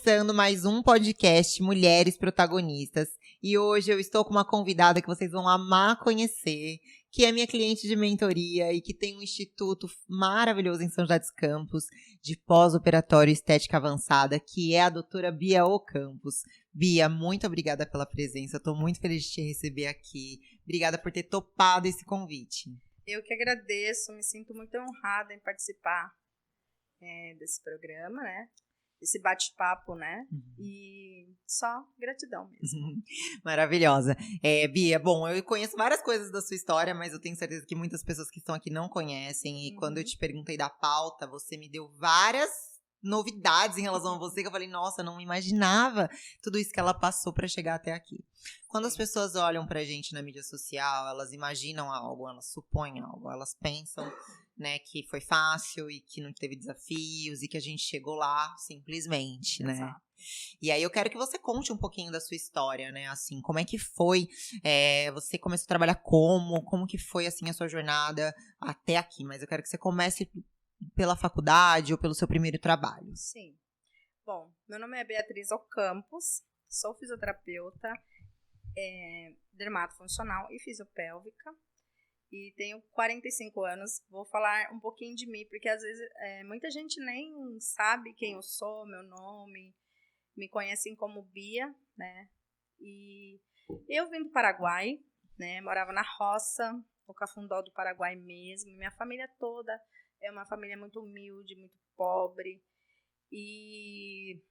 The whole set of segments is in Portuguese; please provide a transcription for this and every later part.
começando mais um podcast Mulheres Protagonistas. E hoje eu estou com uma convidada que vocês vão amar conhecer, que é minha cliente de mentoria e que tem um instituto maravilhoso em São José dos Campos, de pós-operatório estética avançada, que é a doutora Bia Ocampos. Bia, muito obrigada pela presença, estou muito feliz de te receber aqui. Obrigada por ter topado esse convite. Eu que agradeço, me sinto muito honrada em participar desse programa, né? Esse bate-papo, né? E só gratidão mesmo. Maravilhosa. Bia, bom, eu conheço várias coisas da sua história, mas eu tenho certeza que muitas pessoas que estão aqui não conhecem. E quando eu te perguntei da pauta, você me deu várias novidades em relação a você, que eu falei, nossa, não imaginava tudo isso que ela passou para chegar até aqui. Quando as pessoas olham pra gente na mídia social, elas imaginam algo, elas supõem algo, elas pensam, né, que foi fácil e que não teve desafios e que a gente chegou lá simplesmente, né? Exato. E aí eu quero que você conte um pouquinho da sua história, né, assim, como é que foi, você começou a trabalhar como que foi, assim, a sua jornada até aqui, mas eu quero que você comece pela faculdade ou pelo seu primeiro trabalho. Sim. Bom, meu nome é Beatriz Ocampos, sou fisioterapeuta, dermatofuncional e fisiopélvica. E tenho 45 anos, vou falar um pouquinho de mim, porque às vezes muita gente nem sabe quem eu sou, meu nome, me conhecem como Bia, né? E eu vim do Paraguai, né? Morava na roça, no Cafundó do Paraguai mesmo. Minha família toda é uma família muito humilde, muito pobre. E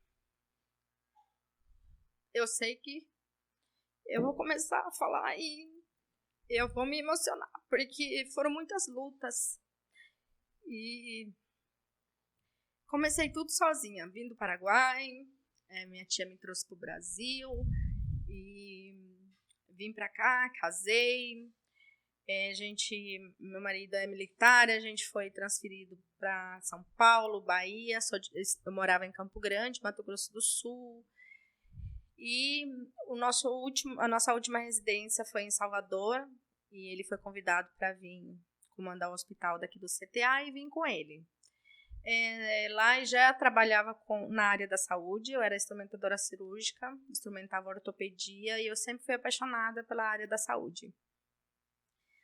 eu sei que eu vou começar a falar e eu vou me emocionar, porque foram muitas lutas e comecei tudo sozinha, vim do Paraguai, minha tia me trouxe para o Brasil e vim para cá, casei, meu marido é militar, a gente foi transferido para São Paulo, Bahia, eu morava em Campo Grande, Mato Grosso do Sul. E a nossa última residência foi em Salvador, e ele foi convidado para vir comandar o hospital daqui do CTA e vim com ele. Lá eu já trabalhava na área da saúde, eu era instrumentadora cirúrgica, instrumentava ortopedia, e eu sempre fui apaixonada pela área da saúde.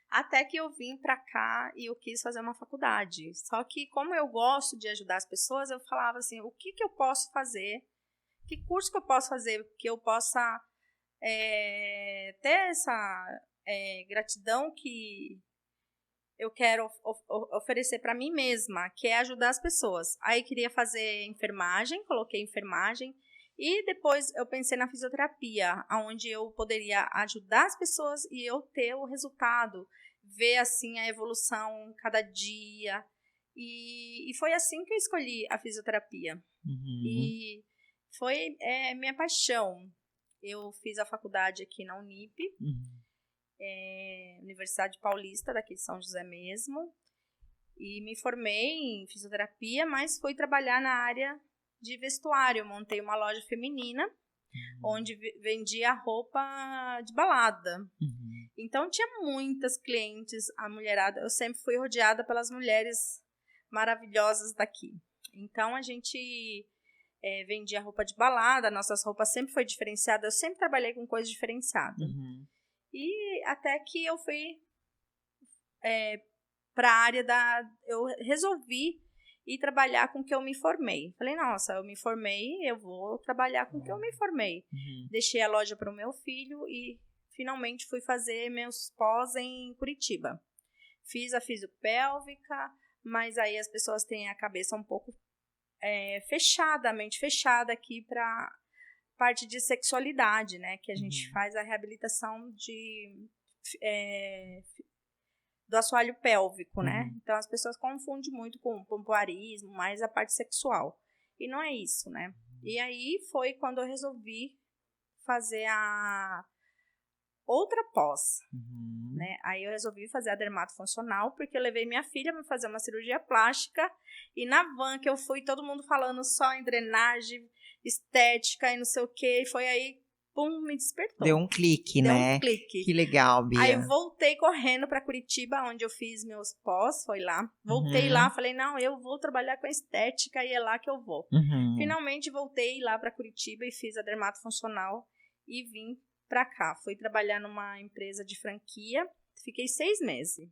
Até que eu vim para cá e eu quis fazer uma faculdade. Só que como eu gosto de ajudar as pessoas, eu falava assim, o que eu posso fazer? Que curso que eu posso fazer que eu possa ter essa gratidão que eu quero oferecer para mim mesma, que é ajudar as pessoas. Aí queria fazer enfermagem, coloquei enfermagem, e depois eu pensei na fisioterapia, onde eu poderia ajudar as pessoas e eu ter o resultado, ver assim a evolução cada dia. E foi assim que eu escolhi a fisioterapia. E foi minha paixão. Eu fiz a faculdade aqui na Unip, Universidade Paulista, daqui de São José mesmo. E me formei em fisioterapia, mas fui trabalhar na área de vestuário. Montei uma loja feminina, onde vendia roupa de balada. Então, tinha muitas clientes, a mulherada. Eu sempre fui rodeada pelas mulheres maravilhosas daqui. Então, a gente vendia roupa de balada, nossas roupas sempre foi diferenciada, eu sempre trabalhei com coisa diferenciada. E até que eu fui para a área eu resolvi ir trabalhar com o que eu me formei. Falei, nossa, eu me formei, eu vou trabalhar com o que eu me formei. Deixei a loja para o meu filho e finalmente fui fazer meus pós em Curitiba. Fiz a fisiopélvica, mas aí as pessoas têm a cabeça um pouco a mente fechada aqui para parte de sexualidade, né? Que a gente faz a reabilitação do assoalho pélvico, né? Então as pessoas confundem muito com pompoarismo, mais a parte sexual. E não é isso, né? E aí foi quando eu resolvi fazer a outra pós, né? Aí eu resolvi fazer a dermatofuncional, porque eu levei minha filha para fazer uma cirurgia plástica, e na van que eu fui, todo mundo falando só em drenagem, estética e não sei o quê, e foi aí pum, me despertou. Deu um clique, Deu né? um clique. Que legal, Bia. Aí eu voltei correndo pra Curitiba, onde eu fiz meus pós, foi lá. Voltei lá, falei, não, eu vou trabalhar com estética e é lá que eu vou. Finalmente voltei lá pra Curitiba e fiz a dermatofuncional e vim pra cá. Fui trabalhar numa empresa de franquia, fiquei 6 meses.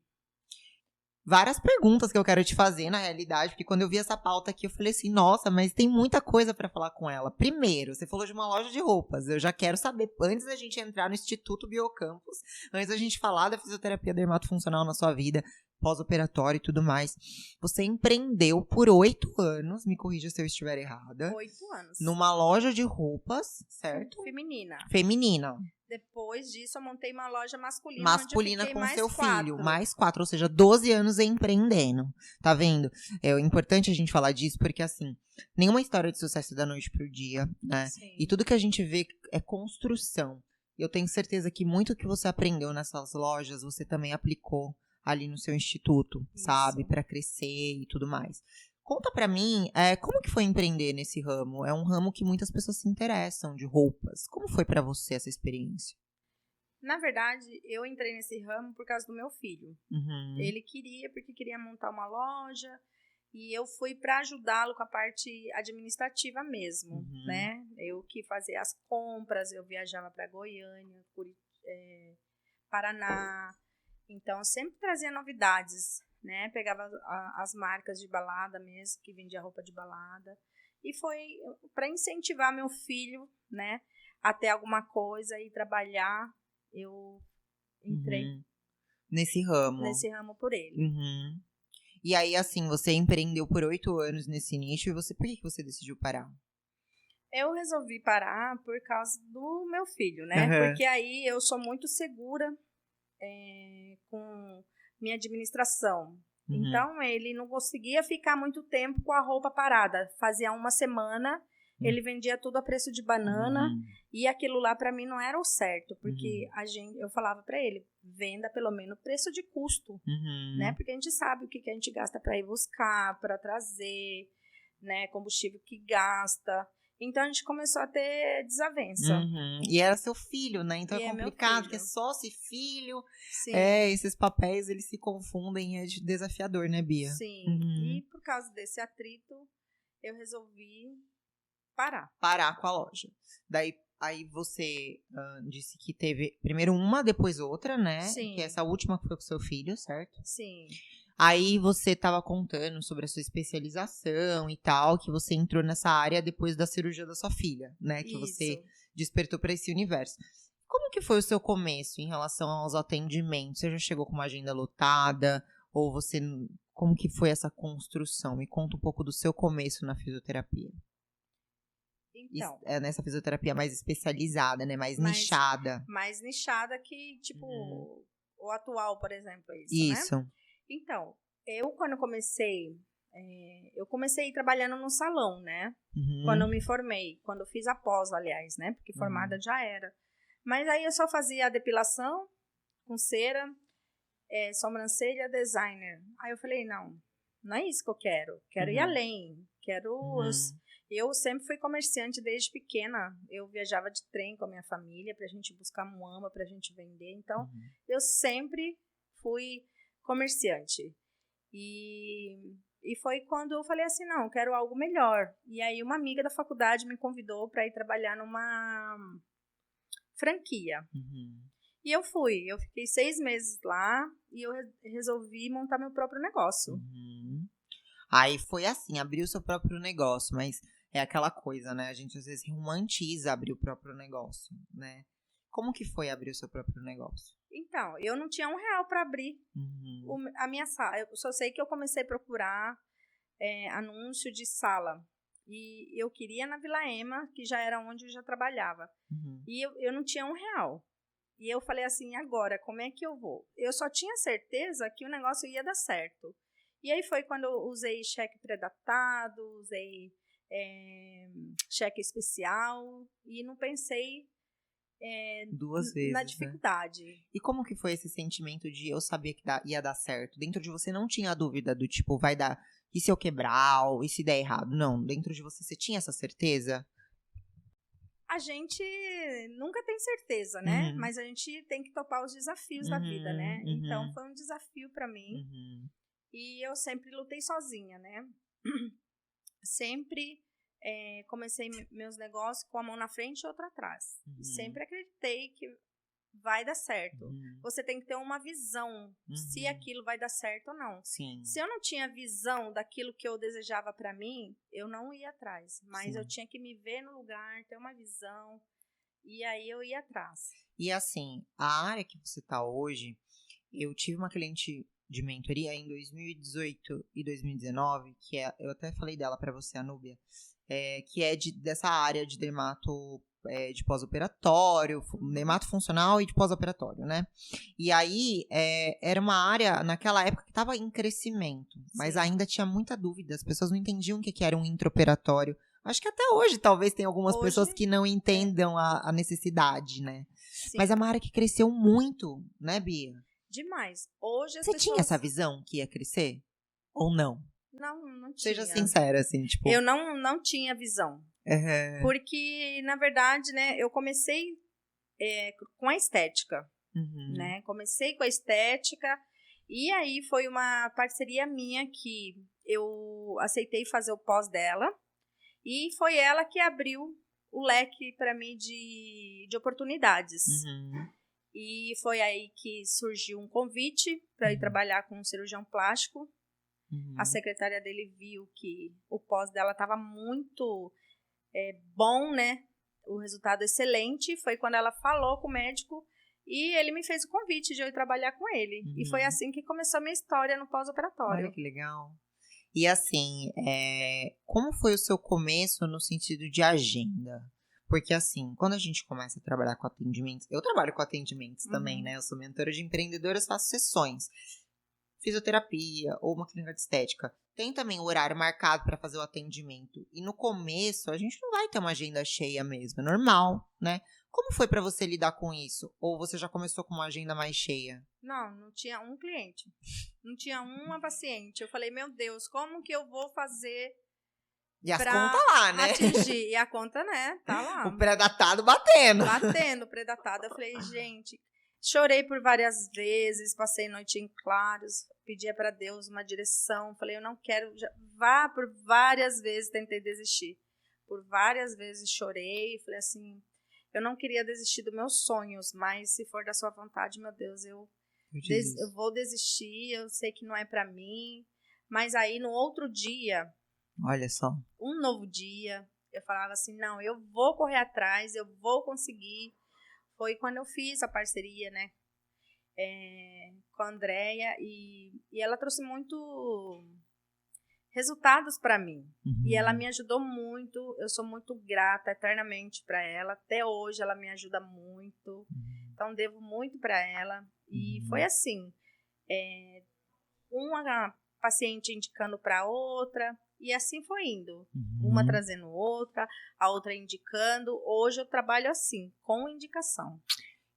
Várias perguntas que eu quero te fazer, na realidade, porque quando eu vi essa pauta aqui, eu falei assim, nossa, mas tem muita coisa pra falar com ela. Primeiro, você falou de uma loja de roupas, eu já quero saber, antes da gente entrar no Instituto Biocampus, antes da gente falar da fisioterapia dermatofuncional na sua vida, pós-operatório e tudo mais, você empreendeu por 8 anos, me corrija se eu estiver errada. 8 anos. Numa loja de roupas, certo? Feminina. Depois disso, eu montei uma loja masculina. Masculina onde eu com seu 4. filho. Mais 4, ou seja, 12 anos empreendendo. Tá vendo? É importante a gente falar disso, porque assim, nenhuma história de sucesso da noite pro dia, né? Sim. E tudo que a gente vê é construção. Eu tenho certeza que muito que você aprendeu nessas lojas, você também aplicou ali no seu instituto, sabe? Pra crescer e tudo mais. Conta pra mim, como que foi empreender nesse ramo? É um ramo que muitas pessoas se interessam, de roupas. Como foi pra você essa experiência? Na verdade, eu entrei nesse ramo por causa do meu filho. Ele porque queria montar uma loja, e eu fui pra ajudá-lo com a parte administrativa mesmo, né? Eu que fazia as compras, eu viajava pra Goiânia, Paraná. Então, eu sempre trazia novidades, né? Pegava as marcas de balada mesmo, que vendia roupa de balada. E foi para incentivar meu filho, né? A ter alguma coisa e trabalhar, eu entrei nesse ramo. Nesse ramo por ele. E aí, assim, você empreendeu por 8 anos nesse nicho, e por que você decidiu parar? Eu resolvi parar por causa do meu filho, né? Porque aí eu sou muito segura com minha administração. Então, ele não conseguia ficar muito tempo com a roupa parada. Fazia uma semana, ele vendia tudo a preço de banana, e aquilo lá para mim não era o certo, porque eu falava para ele, venda pelo menos preço de custo, né? Porque a gente sabe o que a gente gasta para ir buscar, para trazer, né? Combustível que gasta. Então, a gente começou a ter desavença. E era seu filho, né? Então é complicado, porque é sócio e filho. Sim. Esses papéis, eles se confundem, é desafiador, né, Bia? Sim. E por causa desse atrito, eu resolvi parar. Parar com a loja. Aí você disse que teve primeiro uma, depois outra, né? Sim. Que essa última que foi com seu filho, certo? Sim. Aí você estava contando sobre a sua especialização e tal, que você entrou nessa área depois da cirurgia da sua filha, né? Que você despertou para esse universo. Como que foi o seu começo em relação aos atendimentos? Você já chegou com uma agenda lotada? Ou como que foi essa construção? Me conta um pouco do seu começo na fisioterapia. Então, nessa fisioterapia mais especializada, né? Mais nichada. Mais nichada que, tipo, o atual, por exemplo, isso, né? Então, quando comecei, eu comecei trabalhando no salão, né? Quando eu me formei, quando eu fiz a pós, aliás, né? Porque formada já era. Mas aí eu só fazia a depilação com cera, sobrancelha, designer. Aí eu falei, não é isso que eu quero. Quero ir além. Eu sempre fui comerciante desde pequena. Eu viajava de trem com a minha família pra gente buscar muamba, pra gente vender. Então, eu sempre fui comerciante. E foi quando eu falei assim, não, eu quero algo melhor. E aí uma amiga da faculdade me convidou para ir trabalhar numa franquia. E eu fiquei 6 meses lá e eu resolvi montar meu próprio negócio. Aí foi assim, abriu o seu próprio negócio, mas é aquela coisa, né? A gente às vezes romantiza abrir o próprio negócio, né? Como que foi abrir o seu próprio negócio? Então, eu não tinha R$1 para abrir a minha sala. Eu só sei que eu comecei a procurar anúncio de sala. E eu queria na Vila Ema, que já era onde eu já trabalhava. E eu não tinha R$1. E eu falei assim, agora, como é que eu vou? Eu só tinha certeza que o negócio ia dar certo. E aí foi quando eu usei cheque pré-datado, usei cheque especial. E não pensei... 2 vezes, na dificuldade. Né? E como que foi esse sentimento de eu saber que ia dar certo? Dentro de você não tinha dúvida do tipo, vai dar, e se eu quebrar, e se der errado? Não, dentro de você tinha essa certeza? A gente nunca tem certeza, né? Mas a gente tem que topar os desafios da vida, né? Então, foi um desafio para mim. E eu sempre lutei sozinha, né? Sempre comecei meus negócios com a mão na frente e outra atrás. E sempre acreditei que vai dar certo. Você tem que ter uma visão se aquilo vai dar certo ou não. Sim. Se eu não tinha visão daquilo que eu desejava para mim, eu não ia atrás. Mas eu tinha que me ver no lugar, ter uma visão, e aí eu ia atrás. E assim, a área que você tá hoje, eu tive uma cliente de mentoria em 2018 e 2019, que eu até falei dela para você, a Núbia, que é dessa área de dermato de pós-operatório, dermato funcional e de pós-operatório, né? E aí, era uma área, naquela época, que estava em crescimento, mas ainda tinha muita dúvida, as pessoas não entendiam o que era um intraoperatório. Acho que até hoje, talvez, tem algumas pessoas que não entendam a necessidade, né? Sim. Mas é uma área que cresceu muito, né, Bia? Demais. Hoje as Você pessoas... tinha essa visão que ia crescer? Ou não? Não tinha. Seja sincera, assim, tipo... Eu não tinha visão. Porque, na verdade, né, eu comecei com a estética, né? Comecei com a estética e aí foi uma parceria minha que eu aceitei fazer o pós dela e foi ela que abriu o leque para mim de oportunidades. E foi aí que surgiu um convite para ir trabalhar com um cirurgião plástico. A secretária dele viu que o pós dela estava muito bom, né? O resultado excelente. Foi quando ela falou com o médico e ele me fez o convite de eu ir trabalhar com ele. E foi assim que começou a minha história no pós-operatório. Olha que legal. E assim, como foi o seu começo no sentido de agenda? Porque assim, quando a gente começa a trabalhar com atendimentos, eu trabalho com atendimentos também, né? Eu sou mentora de empreendedoras, faço sessões. Fisioterapia ou uma clínica de estética. Tem também o horário marcado para fazer o atendimento. E no começo, a gente não vai ter uma agenda cheia mesmo, é normal, né? Como foi para você lidar com isso? Ou você já começou com uma agenda mais cheia? Não tinha um cliente. Não tinha uma paciente. Eu falei, meu Deus, como que eu vou fazer e as contas lá, né? Atingir. E a conta, né, tá lá. O pré-datado batendo. Batendo o pré-datado. Eu falei, gente... Chorei por várias vezes, passei noite em claros, pedia para Deus uma direção, falei, eu não quero, vá por várias vezes, tentei desistir. Por várias vezes chorei, falei assim, eu não queria desistir dos meus sonhos, mas se for da sua vontade, meu Deus, eu vou desistir, eu sei que não é para mim. Mas aí no outro dia, olha só, um novo dia, eu falava assim, não, eu vou correr atrás, eu vou conseguir. Foi quando eu fiz a parceria, né, com a Andréia, e ela trouxe muito resultados para mim. E ela me ajudou muito, eu sou muito grata eternamente para ela. Até hoje ela me ajuda muito, então devo muito para ela. E foi assim, uma paciente indicando para outra, e assim foi indo. Uma trazendo outra, a outra indicando. Hoje eu trabalho assim, com indicação.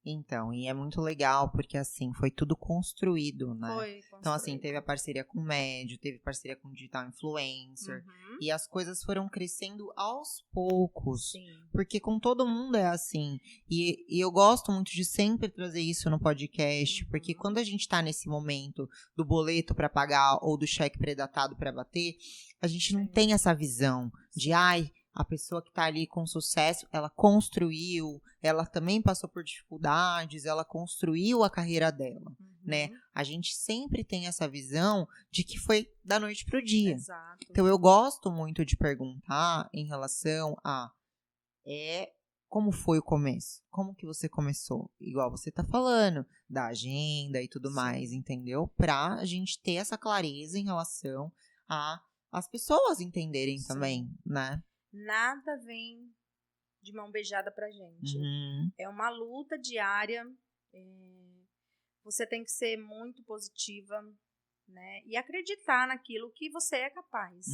Então, e é muito legal, porque assim, foi tudo construído, né? Foi construído. Então, assim, teve a parceria com o médio, teve parceria com o digital influencer. E as coisas foram crescendo aos poucos. Sim. Porque com todo mundo é assim. E eu gosto muito de sempre trazer isso no podcast, porque quando a gente tá nesse momento do boleto para pagar ou do cheque pré-datado para bater, a gente não tem essa visão de, a pessoa que tá ali com sucesso, ela construiu, ela também passou por dificuldades, ela construiu a carreira dela, né? A gente sempre tem essa visão de que foi da noite pro dia. Exato. Então, eu gosto muito de perguntar em relação a como foi o começo? Como que você começou? Igual você tá falando, da agenda e tudo mais, entendeu? Pra gente ter essa clareza em relação a as pessoas entenderem também, né? Nada vem de mão beijada pra gente. É uma luta diária. Você tem que ser muito positiva, né? E acreditar naquilo que você é capaz,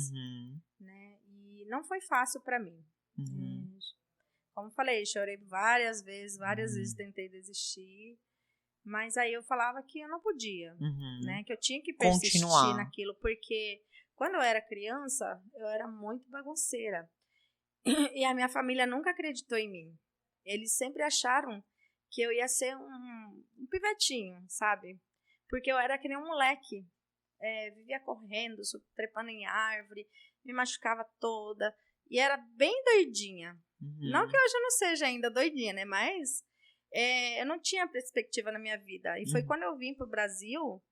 né? E não foi fácil pra mim. Como falei, chorei várias vezes tentei desistir. Mas aí eu falava que eu não podia, né? Que eu tinha que persistir naquilo. Porque quando eu era criança, eu era muito bagunceira. E a minha família nunca acreditou em mim. Eles sempre acharam que eu ia ser um pivetinho, sabe? Porque eu era que nem um moleque. Vivia correndo, trepando em árvore, me machucava toda. E era bem doidinha. Não que hoje eu não seja ainda doidinha, né? Mas eu não tinha perspectiva na minha vida. E foi quando eu vim pro Brasil,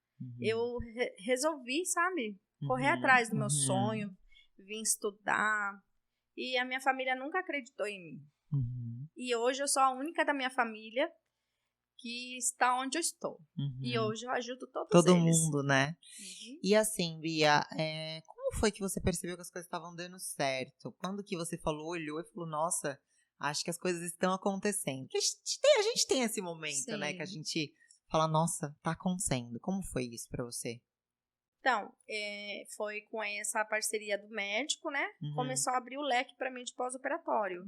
eu resolvi, sabe? Correr atrás do meu sonho, vim estudar. E a minha família nunca acreditou em mim. E hoje eu sou a única da minha família que está onde eu estou. E hoje eu ajudo todo eles. mundo, né? E assim, Bia, como foi que você percebeu que as coisas estavam dando certo? Quando que você olhou e falou, nossa, acho que as coisas estão acontecendo? Porque a gente tem esse momento, né? Que a gente fala, nossa, tá acontecendo. Como foi isso pra você? Então, foi com essa parceria do médico, né? Começou a abrir o leque para mim de pós-operatório.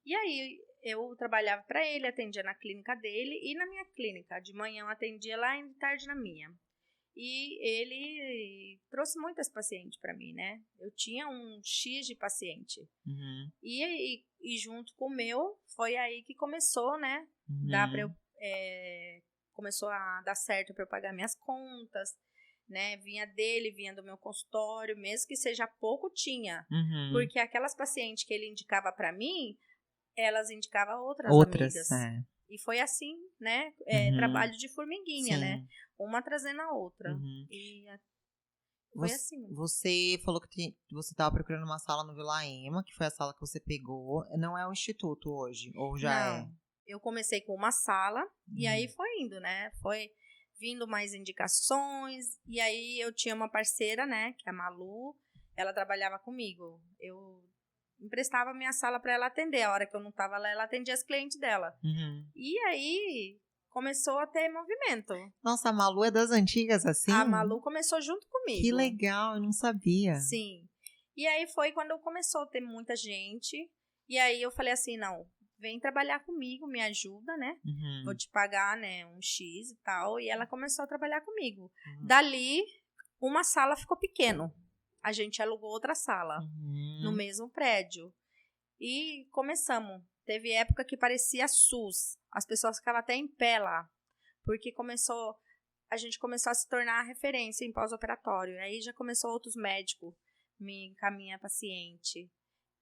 E aí, eu trabalhava para ele, atendia na clínica dele e na minha clínica. De manhã eu atendia lá e de tarde na minha. E ele trouxe muitas pacientes para mim, né? Eu tinha um X de paciente. E junto com o meu, foi aí que começou, né? Começou a dar certo para eu pagar minhas contas. Né, vinha dele, vinha do meu consultório, mesmo que seja pouco, tinha. Porque aquelas pacientes que ele indicava para mim, elas indicavam outras amigas. E foi assim, né? Trabalho de formiguinha, né? Uma trazendo a outra. E foi assim. Você falou que você estava procurando uma sala no Vila Ema, que foi a sala que você pegou. Não é o instituto hoje? Ou já Não, eu comecei com uma sala e aí foi indo, né? Foi vindo mais indicações, e aí eu tinha uma parceira, né, que é a Malu, ela trabalhava comigo. Eu emprestava minha sala para ela atender, a hora que eu não estava lá, ela atendia as clientes dela. E aí começou a ter movimento. Nossa, a Malu é das antigas, assim? A Malu começou junto comigo. Que legal, eu não sabia. Sim. E aí foi quando começou a ter muita gente, e aí eu falei assim, não, vem trabalhar comigo, me ajuda, né? Vou te pagar, né, um X e tal. E ela começou a trabalhar comigo. Dali, uma sala ficou pequeno. A gente alugou outra sala no mesmo prédio. E começamos. Teve época que parecia SUS. As pessoas ficavam até em pé lá. Porque a gente começou a se tornar referência em pós-operatório. Aí já começou outros médicos me encaminhar paciente.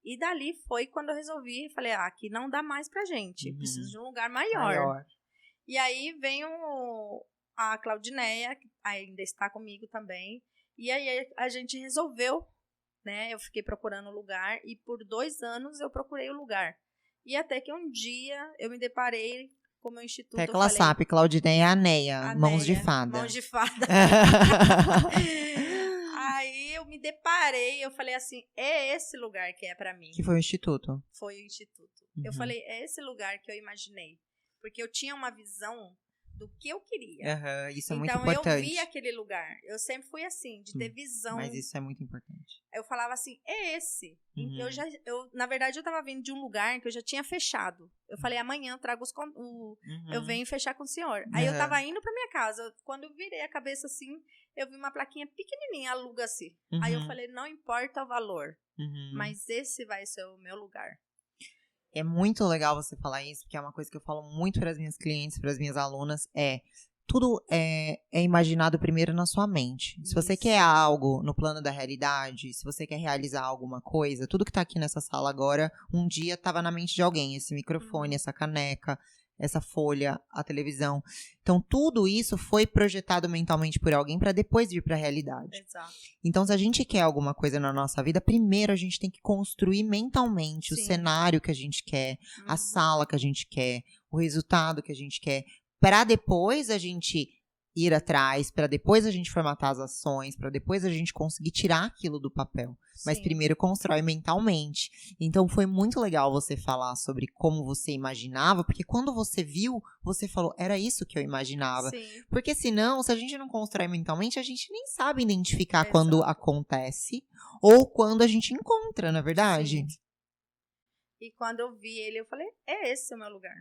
E dali foi quando eu resolvi, falei, aqui não dá mais pra gente, preciso de um lugar maior. E aí veio a Claudineia, que ainda está comigo também, e aí a gente resolveu, né, eu fiquei procurando o lugar, e por 2 anos eu procurei o lugar. E até que um dia eu me deparei com o meu instituto. Tecla SAP, Claudineia Aneia, mãos de fada. Mãos de fada. Aí eu me deparei, eu falei assim, é esse lugar que é pra mim. Que foi o instituto? Foi o instituto. Eu falei, é esse lugar que eu imaginei. Porque eu tinha uma visão do que eu queria. Isso é muito importante. Então eu vi aquele lugar. Eu sempre fui assim, de ter visão. Mas isso é muito importante. Eu falava assim, é esse. Na verdade, eu tava vindo de um lugar que eu já tinha fechado. Eu falei, amanhã eu trago eu venho fechar com o senhor. Aí eu tava indo pra minha casa. Quando eu virei a cabeça assim, eu vi uma plaquinha pequenininha, aluga-se. Aí eu falei, não importa o valor, mas esse vai ser o meu lugar. É muito legal você falar isso, porque é uma coisa que eu falo muito para as minhas clientes, para as minhas alunas, tudo é imaginado primeiro na sua mente. Se você quer algo no plano da realidade, se você quer realizar alguma coisa, tudo que tá aqui nessa sala agora, um dia estava na mente de alguém, esse microfone, essa caneca, essa folha, a televisão. Então, tudo isso foi projetado mentalmente por alguém para depois vir para a realidade. Exato. Então, se a gente quer alguma coisa na nossa vida, primeiro a gente tem que construir mentalmente o cenário que a gente quer, a sala que a gente quer, o resultado que a gente quer, para depois a gente ir atrás, para depois a gente formatar as ações, para depois a gente conseguir tirar aquilo do papel. Mas primeiro constrói mentalmente. Então foi muito legal você falar sobre como você imaginava, porque quando você viu, você falou, era isso que eu imaginava. Sim. Porque senão, se a gente não constrói mentalmente, a gente nem sabe identificar quando acontece ou quando a gente encontra, na verdade. Sim. E quando eu vi ele, eu falei, é esse o meu lugar.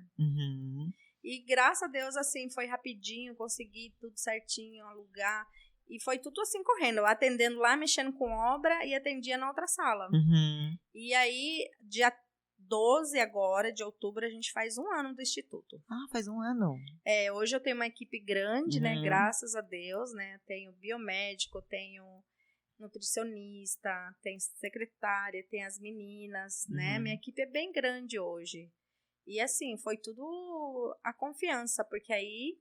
E graças a Deus, assim, foi rapidinho, consegui tudo certinho, alugar. E foi tudo assim correndo, eu atendendo lá, mexendo com obra e atendia na outra sala. E aí, dia 12 agora, de outubro, a gente faz 1 ano do Instituto. Ah, faz 1 ano. Hoje eu tenho uma equipe grande, né? Graças a Deus, né? Tenho biomédico, tenho nutricionista, tem secretária, tem as meninas, né? Minha equipe é bem grande hoje. E assim, foi tudo a confiança, porque aí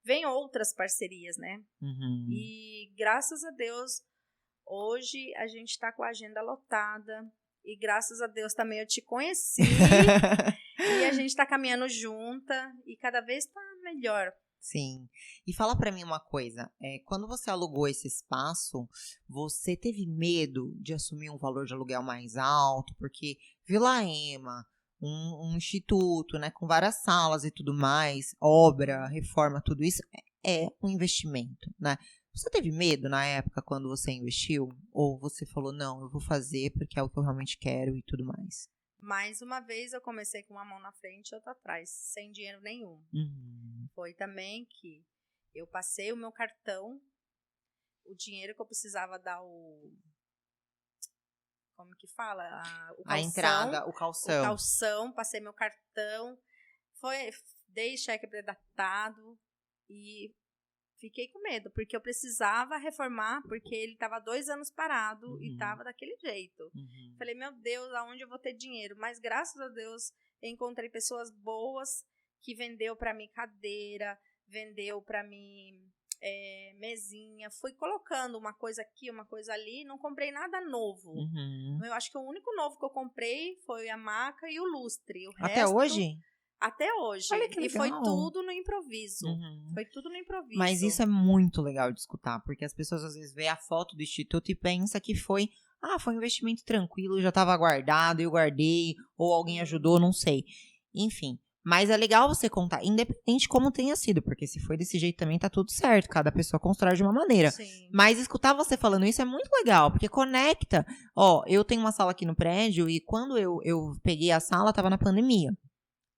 vem outras parcerias, né? E graças a Deus, hoje a gente está com a agenda lotada. E graças a Deus também eu te conheci. E a gente está caminhando junta. E cada vez está melhor. Sim. E fala pra mim uma coisa. Quando você alugou esse espaço, você teve medo de assumir um valor de aluguel mais alto? Porque Vila Ema, um instituto, né, com várias salas e tudo mais, obra, reforma, tudo isso, é um investimento, né? Você teve medo na época quando você investiu? Ou você falou, não, eu vou fazer porque é o que eu realmente quero e tudo mais? Mais uma vez eu comecei com uma mão na frente e outra atrás, sem dinheiro nenhum. Foi também que eu passei o meu cartão, o dinheiro que eu precisava dar como que fala? O calção. A entrada, o calção. O calção, passei meu cartão, dei cheque predatado e fiquei com medo, porque eu precisava reformar, porque ele estava 2 anos parado e estava daquele jeito. Falei, meu Deus, aonde eu vou ter dinheiro? Mas graças a Deus, eu encontrei pessoas boas que vendeu para mim cadeira, vendeu para mim mesinha. Fui colocando uma coisa aqui, uma coisa ali, não comprei nada novo. Eu acho que o único novo que eu comprei foi a maca e o lustre. Até hoje? Até hoje. Olha que legal. E foi tudo no improviso. Foi tudo no improviso. Mas isso é muito legal de escutar, porque as pessoas às vezes veem a foto do instituto e pensam que foi um investimento tranquilo, já estava guardado, eu guardei, ou alguém ajudou, não sei. Enfim, mas é legal você contar, independente de como tenha sido, porque se foi desse jeito também tá tudo certo, cada pessoa constrói de uma maneira. Sim. Mas escutar você falando isso é muito legal, porque conecta. Eu tenho uma sala aqui no prédio e quando eu peguei a sala, tava na pandemia.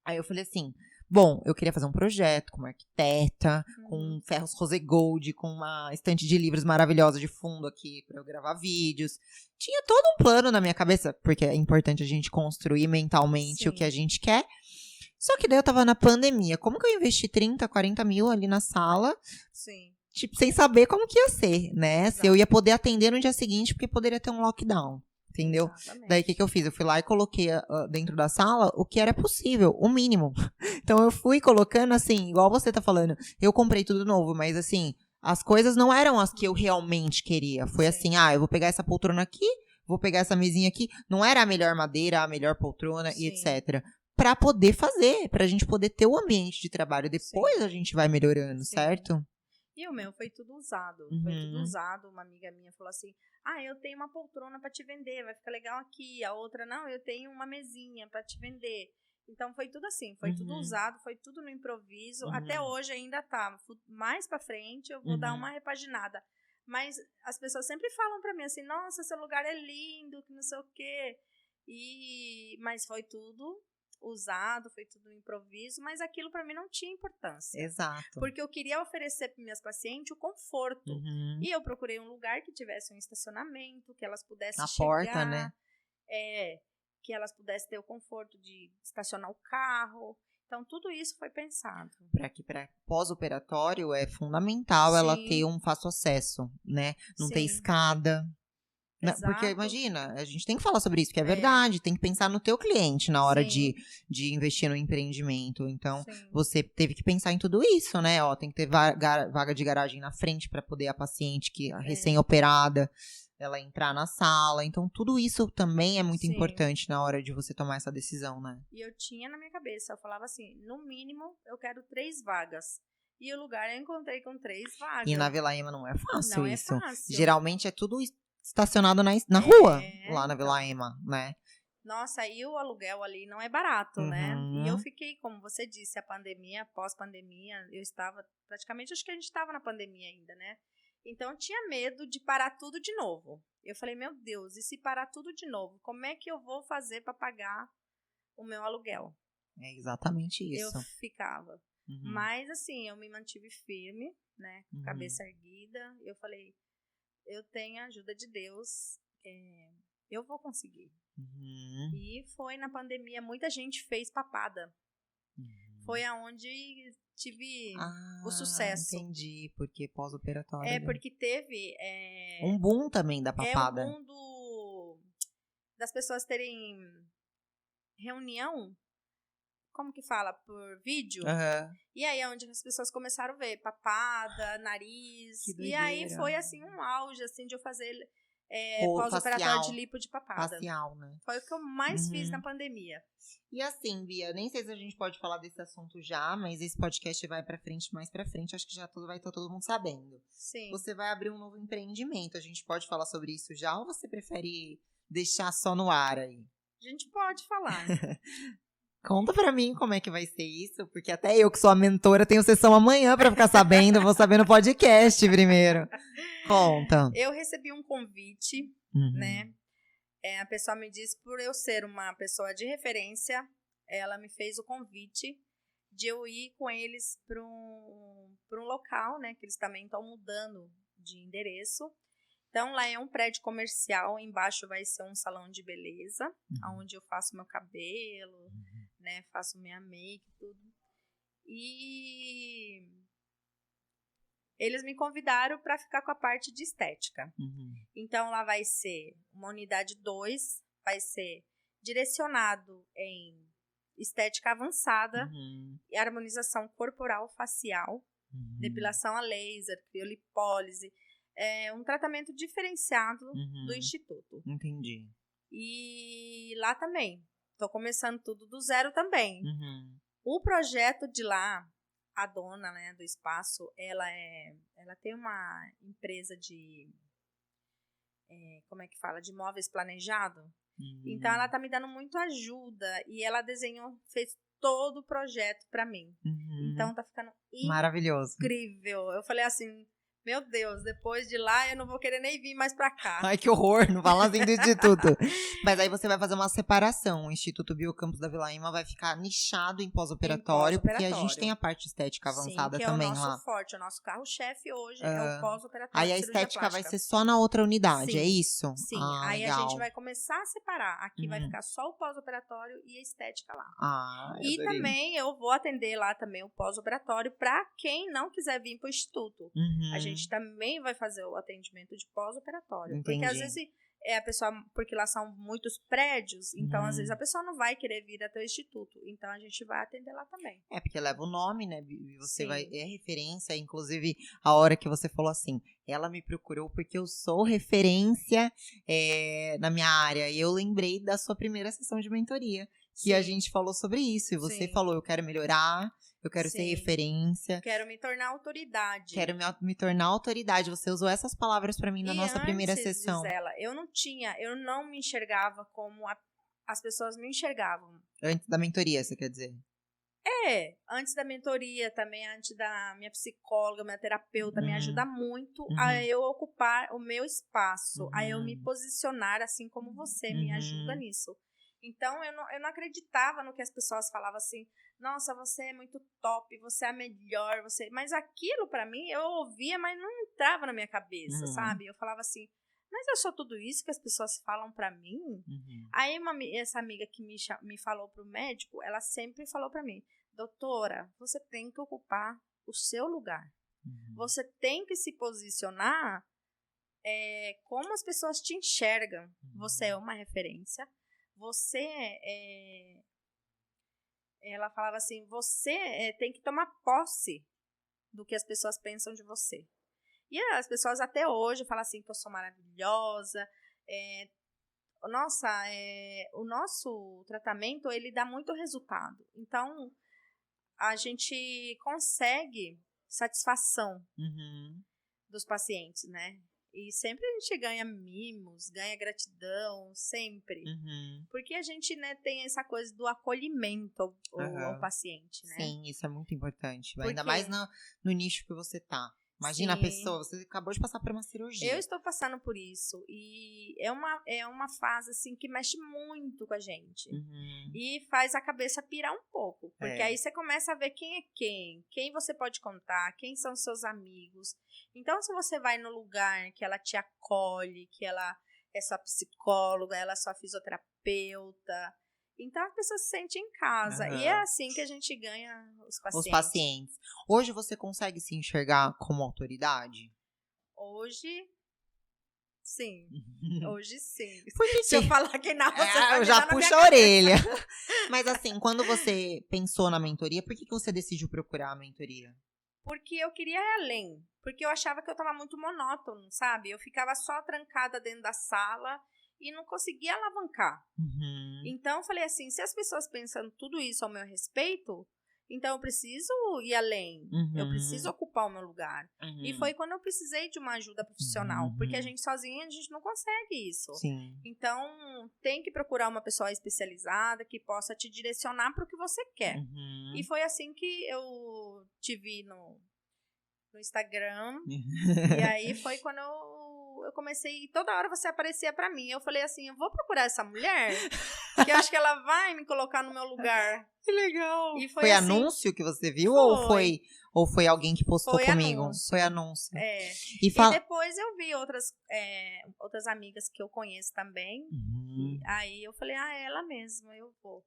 Aí eu falei assim, bom, eu queria fazer um projeto com uma arquiteta, com ferros Rosegold, com uma estante de livros maravilhosa de fundo aqui pra eu gravar vídeos. Tinha todo um plano na minha cabeça, porque é importante a gente construir mentalmente o que a gente quer. Só que daí eu tava na pandemia. Como que eu investi 30, 40 mil ali na sala? Sim. Tipo, sem saber como que ia ser, né? Exato. Se eu ia poder atender no dia seguinte, porque poderia ter um lockdown. Entendeu? Exatamente. Daí o que eu fiz? Eu fui lá e coloquei dentro da sala o que era possível, o mínimo. Então eu fui colocando assim, igual você tá falando, eu comprei tudo novo, mas assim, as coisas não eram as que eu realmente queria. Foi assim, eu vou pegar essa poltrona aqui, vou pegar essa mesinha aqui. Não era a melhor madeira, a melhor poltrona e etc. Pra poder fazer, pra gente poder ter o ambiente de trabalho. Depois a gente vai melhorando, certo? E o meu foi tudo usado. Foi tudo usado. Uma amiga minha falou assim, eu tenho uma poltrona pra te vender, vai ficar legal aqui. A outra, não, eu tenho uma mesinha pra te vender. Então foi tudo assim, foi tudo usado, foi tudo no improviso. Até hoje ainda tá. Mais pra frente eu vou dar uma repaginada. Mas as pessoas sempre falam pra mim assim, nossa, seu lugar é lindo, que não sei o quê. Mas foi tudo usado, foi tudo improviso, mas aquilo para mim não tinha importância. Exato. Porque eu queria oferecer para minhas pacientes o conforto. E eu procurei um lugar que tivesse um estacionamento, que elas pudessem chegar. Na porta, né? Que elas pudessem ter o conforto de estacionar o carro. Então, tudo isso foi pensado. Para pós-operatório é fundamental ela ter um fácil acesso, né? Não ter escada. Porque imagina, a gente tem que falar sobre isso, que é verdade, tem que pensar no teu cliente na hora de investir no empreendimento. Então, você teve que pensar em tudo isso, né? Tem que ter vaga de garagem na frente para poder a paciente que recém-operada, ela entrar na sala. Então, tudo isso também é muito importante na hora de você tomar essa decisão, né? E eu tinha na minha cabeça, eu falava assim, no mínimo, eu quero 3 vagas. E o lugar eu encontrei com 3 vagas. E na Vila Ema não é fácil não isso. É fácil. Geralmente é tudo estacionado na rua, lá na Vila Ema, né? Nossa, e o aluguel ali não é barato, né? E eu fiquei, como você disse, a pandemia, pós-pandemia, eu estava, praticamente, acho que a gente estava na pandemia ainda, né? Então, eu tinha medo de parar tudo de novo. Eu falei, meu Deus, e se parar tudo de novo, como é que eu vou fazer para pagar o meu aluguel? É exatamente isso. Eu ficava. Mas, assim, eu me mantive firme, né? Com a cabeça erguida. Eu falei, eu tenho a ajuda de Deus, eu vou conseguir. E foi na pandemia, muita gente fez papada. Foi aonde tive o sucesso. Entendi, porque pós-operatório. Porque teve... um boom também da papada. Um boom das pessoas terem reunião, como que fala? Por vídeo. E aí é onde as pessoas começaram a ver papada, nariz. E aí foi assim um auge assim, de eu fazer pós-operatório de lipo de papada. Facial, né? Foi o que eu mais fiz na pandemia. E assim, Bia, nem sei se a gente pode falar desse assunto já, mas esse podcast vai pra frente, mais pra frente, acho que já vai estar todo mundo sabendo. Sim. Você vai abrir um novo empreendimento, a gente pode falar sobre isso já ou você prefere deixar só no ar aí? A gente pode falar. Conta pra mim como é que vai ser isso, porque até eu que sou a mentora tenho sessão amanhã pra ficar sabendo, vou saber no podcast primeiro. Conta. Eu recebi um convite, né? A pessoa me disse, por eu ser uma pessoa de referência, ela me fez o convite de eu ir com eles para um local, né? Que eles também estão mudando de endereço. Então, lá é um prédio comercial, embaixo vai ser um salão de beleza, onde eu faço meu cabelo, né? Faço minha make, tudo. E eles me convidaram para ficar com a parte de estética. Então, lá vai ser uma unidade 2, vai ser direcionado em estética avançada, e harmonização corporal facial, depilação a laser, criolipólise, um tratamento diferenciado do Instituto. Entendi. E lá também, estou começando tudo do zero também. O projeto de lá, a dona, né, do espaço, ela tem uma empresa de, como é que fala, de móveis planejado. Então, ela tá me dando muito ajuda e ela fez todo o projeto para mim. Então, tá ficando maravilhoso. Incrível. Eu falei assim, meu Deus, depois de lá eu não vou querer nem vir mais pra cá. Ai, que horror, não fala assim do Instituto. Mas aí você vai fazer uma separação. O Instituto Biocampus da Vila Ema vai ficar nichado em pós-operatório, porque a gente tem a parte estética avançada também lá. Sim, que é o nosso forte, o nosso carro-chefe hoje é o pós-operatório. Aí a estética vai ser só na outra unidade, é isso? Sim, aí legal. A gente vai começar a separar. Aqui vai ficar só o pós-operatório e a estética lá. E também eu vou atender lá também o pós-operatório para quem não quiser vir pro Instituto. A gente também vai fazer o atendimento de pós-operatório. Porque às vezes a pessoa, porque lá são muitos prédios, então às vezes a pessoa não vai querer vir até o Instituto. Então a gente vai atender lá também. Porque leva o nome, né? Você é referência, inclusive a hora que você falou assim, ela me procurou porque eu sou referência na minha área. E eu lembrei da sua primeira sessão de mentoria, que a gente falou sobre isso. E você falou, eu quero melhorar, eu quero ser referência. Quero me tornar autoridade. Quero me tornar autoridade. Você usou essas palavras pra mim na nossa primeira sessão. Gisela, eu não me enxergava como as pessoas me enxergavam. Antes da mentoria, você quer dizer? Antes da mentoria também, antes da minha psicóloga, minha terapeuta, me ajuda muito a eu ocupar o meu espaço, a eu me posicionar assim como você me ajuda nisso. Então, eu não acreditava no que as pessoas falavam assim, nossa, você é muito top, você é a melhor, mas aquilo pra mim, eu ouvia, mas não entrava na minha cabeça, sabe? Eu falava assim, mas eu sou tudo isso que as pessoas falam pra mim? Aí, essa amiga que me falou pro médico, ela sempre falou pra mim, doutora, você tem que ocupar o seu lugar. Você tem que se posicionar como as pessoas te enxergam. Você é uma referência. Você ela falava assim, você tem que tomar posse do que as pessoas pensam de você. E as pessoas até hoje falam assim que eu sou maravilhosa. O nosso tratamento, ele dá muito resultado. Então, a gente consegue satisfação dos pacientes, né? E sempre a gente ganha mimos, ganha gratidão, sempre. Porque a gente, né, tem essa coisa do acolhimento ao paciente, né? Sim, isso é muito importante. Ainda mais no nicho que você tá. Imagina Sim. a pessoa, você acabou de passar por uma cirurgia. Eu estou passando por isso. E é uma fase, assim, que mexe muito com a gente. E faz a cabeça pirar um pouco. Porque aí você começa a ver quem é quem você pode contar, quem são seus amigos. Então, se você vai no lugar que ela te acolhe, que ela é sua psicóloga, ela é sua fisioterapeuta, então a pessoa se sente em casa. E é assim que a gente ganha os pacientes. Os pacientes. Hoje você consegue se enxergar como autoridade? Hoje, sim. Hoje, sim. Porque Se eu falar que não, você vai eu me já dar na puxo minha a cara. orelha. Mas assim, quando você pensou na mentoria, por que você decidiu procurar a mentoria? Porque eu queria ir além. Porque eu achava que eu estava muito monótono, sabe? Eu ficava só trancada dentro da sala e não conseguia alavancar. Então, eu falei assim, se as pessoas pensam tudo isso ao meu respeito, então eu preciso ir além. Eu preciso ocupar o meu lugar. E foi quando eu precisei de uma ajuda profissional. Porque a gente sozinha, a gente não consegue isso. Sim. Então, tem que procurar uma pessoa especializada que possa te direcionar para o que você quer. E foi assim que eu te vi no Instagram. E aí foi quando eu comecei, e toda hora você aparecia pra mim. Eu falei assim, eu vou procurar essa mulher, que eu acho que ela vai me colocar no meu lugar. Que legal. E foi assim, anúncio que você viu foi. ou foi alguém que postou Foi comigo? anúncio. Foi anúncio. É. E depois eu vi outras amigas que eu conheço também. E aí eu falei, é ela mesma, eu vou.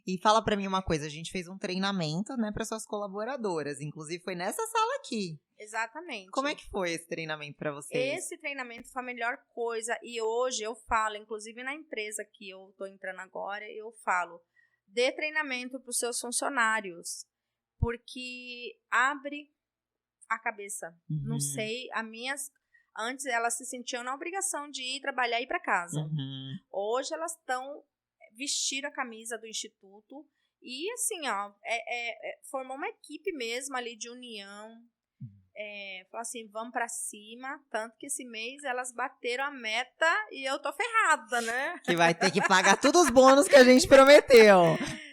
E fala pra mim uma coisa, a gente fez um treinamento, né, para suas colaboradoras, inclusive foi nessa sala aqui. Exatamente. Como é que foi esse treinamento pra vocês? Esse treinamento foi a melhor coisa, e hoje eu falo, inclusive na empresa que eu tô entrando agora, eu falo, dê treinamento pros seus funcionários, porque abre a cabeça. Não sei, antes elas se sentiam na obrigação de ir trabalhar e ir para casa. Hoje elas estão vestindo a camisa do instituto e assim, ó, formou uma equipe mesmo ali de união. Falou assim, vamos pra cima, tanto que esse mês elas bateram a meta e eu tô ferrada, né? Que vai ter que pagar todos os bônus que a gente prometeu.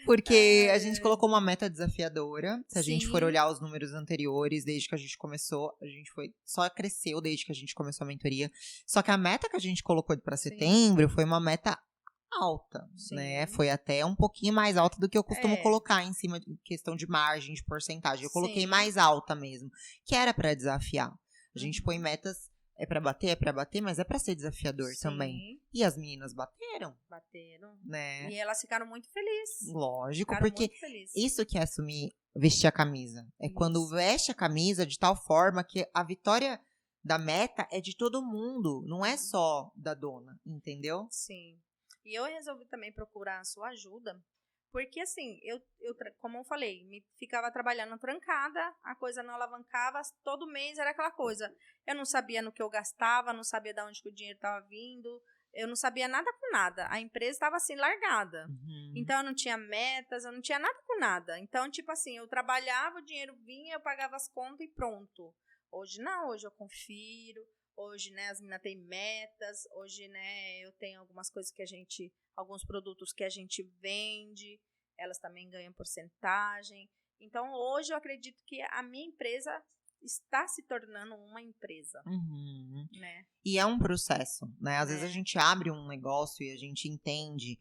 Porque a gente colocou uma meta desafiadora. Se a gente for olhar os números anteriores, desde que a gente começou, a gente só cresceu desde que a gente começou a mentoria. Só que a meta que a gente colocou para setembro foi uma meta alta, né? Foi até um pouquinho mais alta do que eu costumo colocar em cima de questão de margem, de porcentagem. Eu coloquei mais alta mesmo, que era pra desafiar. A gente põe metas, é pra bater, mas é pra ser desafiador também. E as meninas bateram. Né? E elas ficaram muito felizes. Lógico, porque isso que é assumir, vestir a camisa. É quando veste a camisa de tal forma que a vitória da meta é de todo mundo, não é só da dona, entendeu? Sim. E eu resolvi também procurar a sua ajuda, porque assim, eu como eu falei, ficava trabalhando trancada, a coisa não alavancava, todo mês era aquela coisa. Eu não sabia no que eu gastava, não sabia de onde que o dinheiro estava vindo, eu não sabia nada com nada. A empresa estava assim, largada. Então eu não tinha metas, eu não tinha nada com nada. Então, tipo assim, eu trabalhava, o dinheiro vinha, eu pagava as contas e pronto. Hoje não, hoje eu confiro. Hoje, né, as meninas têm metas. Hoje, né, eu tenho algumas coisas alguns produtos que a gente vende, elas também ganham porcentagem. Então, hoje eu acredito que a minha empresa está se tornando uma empresa, né? E é um processo, né? Às vezes a gente abre um negócio e a gente entende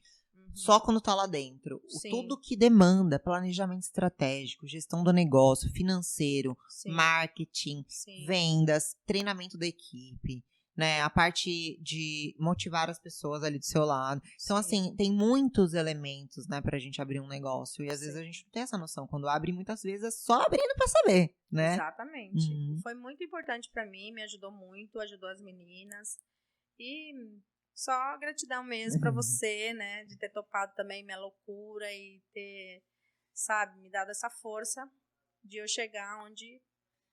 só quando tá lá dentro. Tudo que demanda planejamento estratégico, gestão do negócio, financeiro, marketing, vendas, treinamento da equipe, né? A parte de motivar as pessoas ali do seu lado. Então, assim, tem muitos elementos, né, pra gente abrir um negócio. E às vezes a gente não tem essa noção. Quando abre, muitas vezes é só abrindo pra saber, né? Exatamente. Foi muito importante pra mim, me ajudou muito, ajudou as meninas. E só gratidão mesmo pra você, né, de ter topado também minha loucura e ter, sabe, me dado essa força de eu chegar onde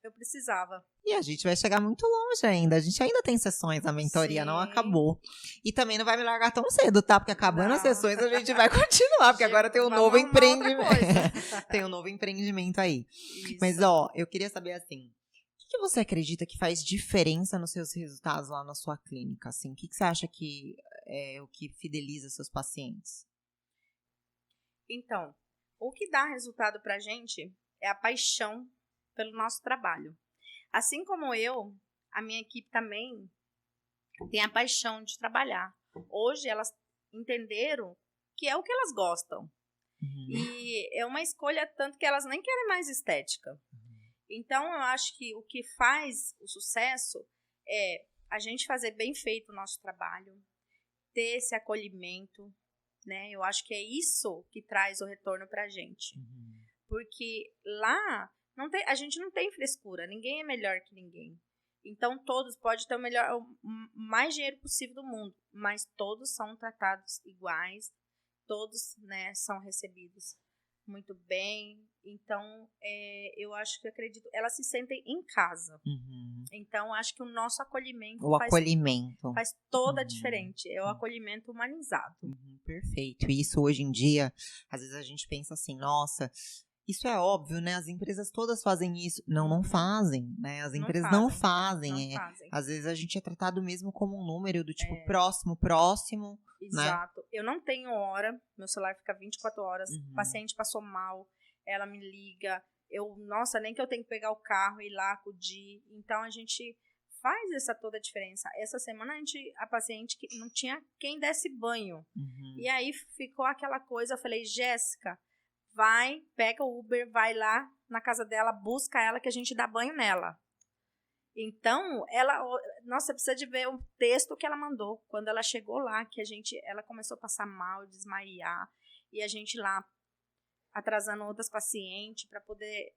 eu precisava. E a gente vai chegar muito longe ainda. A gente ainda tem sessões, a mentoria não acabou. E também não vai me largar tão cedo, tá? Porque acabando as sessões a gente vai continuar, porque agora tem um novo empreendimento. Tem um novo empreendimento aí. Isso. Mas, eu queria saber assim, o que você acredita que faz diferença nos seus resultados lá na sua clínica? Assim, o que você acha que é o que fideliza seus pacientes? Então, o que dá resultado pra gente é a paixão pelo nosso trabalho. Assim como eu, a minha equipe também tem a paixão de trabalhar. Hoje elas entenderam que é o que elas gostam. E é uma escolha tanto que elas nem querem mais estética. Então, eu acho que o que faz o sucesso é a gente fazer bem feito o nosso trabalho, ter esse acolhimento, né? Eu acho que é isso que traz o retorno pra gente. Porque lá a gente não tem frescura, ninguém é melhor que ninguém. Então, todos podem ter o mais dinheiro possível do mundo, mas todos são tratados iguais, todos, né, são recebidos muito bem. Então, eu acredito, elas se sentem em casa. Então, acho que o nosso acolhimento faz toda a diferença. É o acolhimento humanizado. Perfeito. E isso hoje em dia, às vezes a gente pensa assim, nossa, isso é óbvio, né? As empresas todas fazem isso. Não fazem, né? As empresas não fazem. Às vezes a gente é tratado mesmo como um número do tipo próximo. Exato. Né? Eu não tenho hora, meu celular fica 24 horas, Uhum. O paciente passou mal, ela me liga, nem que eu tenho que pegar o carro e ir lá acudir. Então a gente faz essa toda a diferença. Essa semana a paciente que não tinha quem desse banho. Uhum. E aí ficou aquela coisa, eu falei, Jéssica, pega o Uber, vai lá na casa dela, busca ela que a gente dá banho nela. Então, você precisa de ver o texto que ela mandou. Quando ela chegou lá, ela começou a passar mal, desmaiar, e a gente lá atrasando outras pacientes para poder,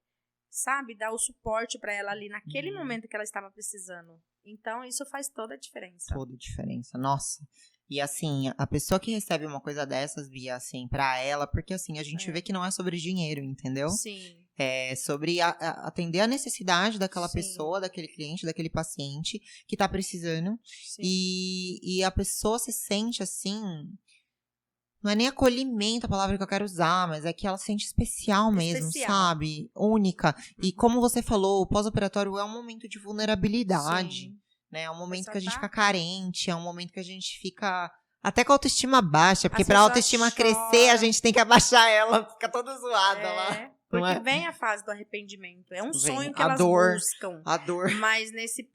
dar o suporte para ela ali naquele momento que ela estava precisando. Então, isso faz toda a diferença. Toda a diferença, nossa. E assim, a pessoa que recebe uma coisa dessas, Bia, assim, pra ela, porque assim, a gente vê que não é sobre dinheiro, entendeu? Sim. É sobre atender a necessidade daquela Sim. pessoa, daquele cliente, daquele paciente que tá precisando. Sim. E a pessoa se sente assim, não é nem acolhimento a palavra que eu quero usar, mas é que ela se sente especial mesmo, sabe? Única. E como você falou, o pós-operatório é um momento de vulnerabilidade. Sim. Né? É um momento que a gente fica carente, é um momento que a gente fica até com a autoestima baixa, porque pra autoestima crescer, a gente tem que abaixar ela, fica toda zoada lá. Porque vem a fase do arrependimento, é um sonho que elas buscam. A dor. Mas nesse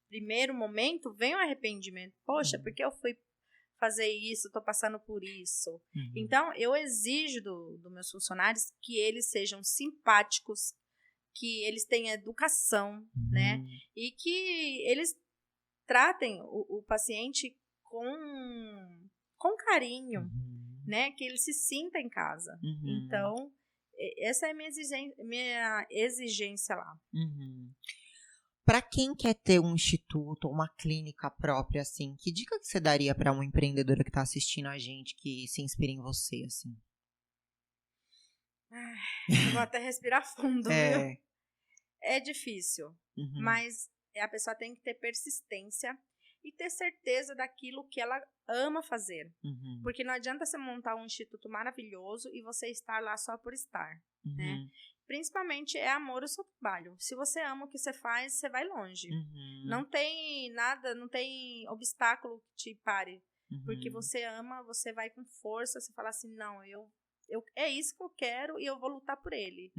primeiro momento, vem o arrependimento. Poxa, porque eu fui fazer isso, tô passando por isso. Uhum. Então, eu exijo dos meus funcionários que eles sejam simpáticos, que eles tenham educação, né? E que eles tratem o paciente com carinho, né? Que ele se sinta em casa. Então, essa é a minha exigência lá. Para quem quer ter um instituto ou uma clínica própria, assim, que dica que você daria para uma empreendedora que tá assistindo a gente, que se inspira em você, assim? Vou até respirar fundo, viu? É difícil, mas a pessoa tem que ter persistência e ter certeza daquilo que ela ama fazer. Porque não adianta você montar um instituto maravilhoso e você estar lá só por estar, né? Principalmente é amor ao seu trabalho. Se você ama o que você faz, você vai longe. Não tem nada, não tem obstáculo que te pare. Porque você ama, você vai com força, você fala assim, não, é isso que eu quero e eu vou lutar por ele.